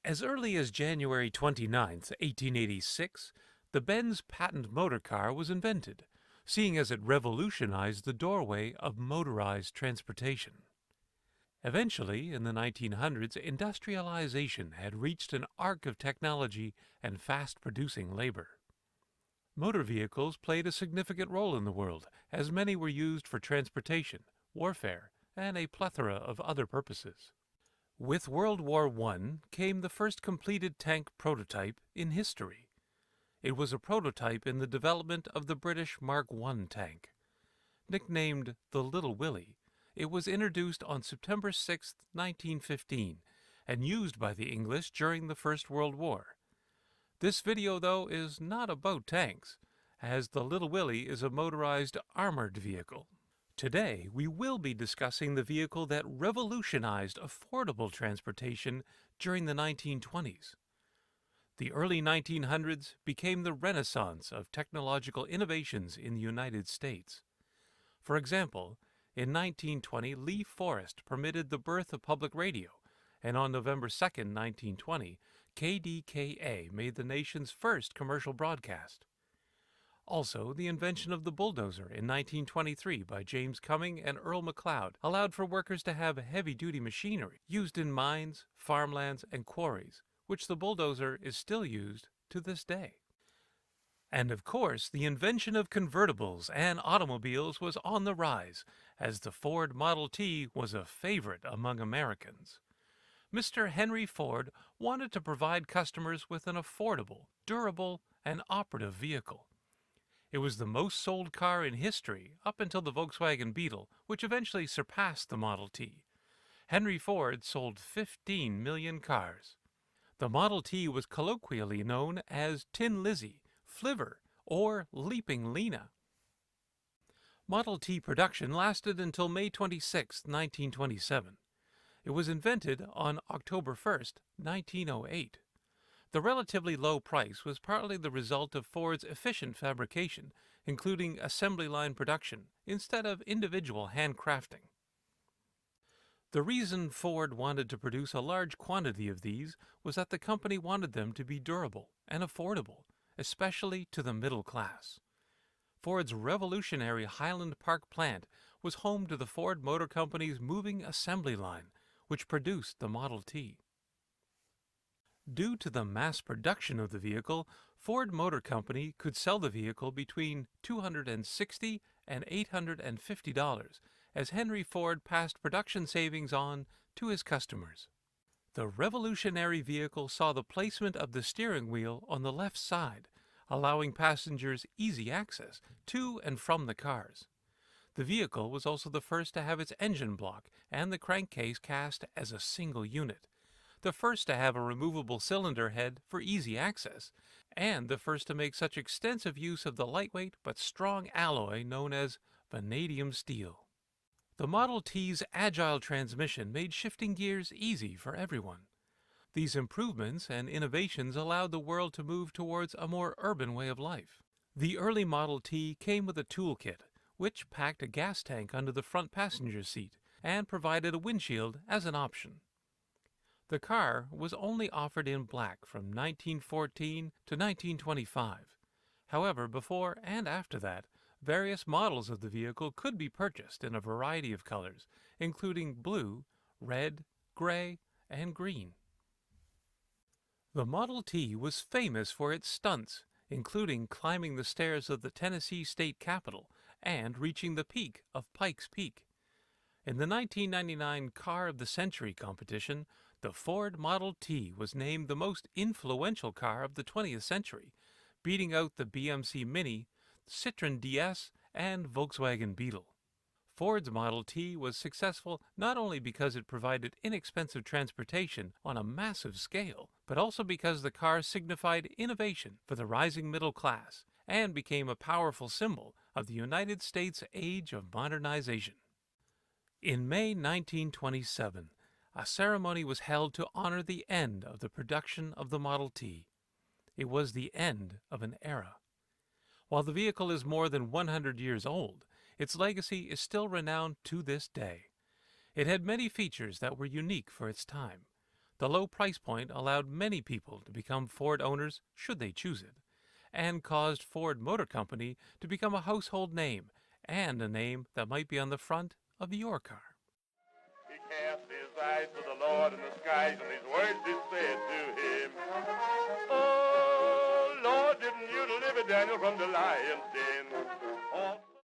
As early as January 29th, 1886, the Benz patent motor car was invented, seeing as it revolutionized the doorway of motorized transportation. Eventually, in the 1900s, industrialization had reached an arc of technology and fast-producing labor. Motor vehicles played a significant role in the world, as many were used for transportation, warfare, and a plethora of other purposes. With World War I came the first completed tank prototype in history. It was a prototype in the development of the British Mark I tank. Nicknamed the Little Willie, it was introduced on September 6, 1915, and used by the English during the First World War. This video, though, is not about tanks, as the Little Willie is a motorized armored vehicle. Today, we will be discussing the vehicle that revolutionized affordable transportation during the 1920s. The early 1900s became the renaissance of technological innovations in the United States. For example, in 1920, Lee Forest permitted the birth of public radio, and on November 2, 1920, KDKA made the nation's first commercial broadcast. Also, the invention of the bulldozer in 1923 by James Cumming and Earl McLeod allowed for workers to have heavy-duty machinery used in mines, farmlands, and quarries, which the bulldozer is still used to this day. And of course, the invention of convertibles and automobiles was on the rise, as the Ford Model T was a favorite among Americans. Mr. Henry Ford wanted to provide customers with an affordable, durable, and operative vehicle. It was the most sold car in history up until the Volkswagen Beetle, which eventually surpassed the Model T. Henry Ford sold 15 million cars. The Model T was colloquially known as Tin Lizzie, Flivver, or Leaping Lena. Model T production lasted until May 26, 1927. It was invented on October 1, 1908. The relatively low price was partly the result of Ford's efficient fabrication, including assembly line production, instead of individual handcrafting. The reason Ford wanted to produce a large quantity of these was that the company wanted them to be durable and affordable, especially to the middle class. Ford's revolutionary Highland Park plant was home to the Ford Motor Company's moving assembly line, which produced the Model T. Due to the mass production of the vehicle, Ford Motor Company could sell the vehicle between $260 and $850, as Henry Ford passed production savings on to his customers. The revolutionary vehicle saw the placement of the steering wheel on the left side, allowing passengers easy access to and from the cars. The vehicle was also the first to have its engine block and the crankcase cast as a single unit, the first to have a removable cylinder head for easy access, and the first to make such extensive use of the lightweight but strong alloy known as vanadium steel. The Model T's agile transmission made shifting gears easy for everyone. These improvements and innovations allowed the world to move towards a more urban way of life. The early Model T came with a toolkit, which packed a gas tank under the front passenger seat and provided a windshield as an option. The car was only offered in black from 1914 to 1925. However, before and after that, various models of the vehicle could be purchased in a variety of colors, including blue, red, gray, and green. The Model T was famous for its stunts, including climbing the stairs of the Tennessee State Capitol and reaching the peak of Pikes Peak. In the 1999 Car of the Century competition, the Ford Model T was named the most influential car of the 20th century, beating out the BMC Mini, Citroën DS, and Volkswagen Beetle. Ford's Model T was successful not only because it provided inexpensive transportation on a massive scale, but also because the car signified innovation for the rising middle class and became a powerful symbol of the United States' age of modernization. In May 1927, a ceremony was held to honor the end of the production of the Model T. It was the end of an era. While the vehicle is more than 100 years old, its legacy is still renowned to this day. It had many features that were unique for its time. The low price point allowed many people to become Ford owners should they choose it, and caused Ford Motor Company to become a household name and a name that might be on the front of your car. He cast his eyes to the Lord in the skies, and these words he said to him, "Oh, Lord, didn't you deliver Daniel from the lion's den?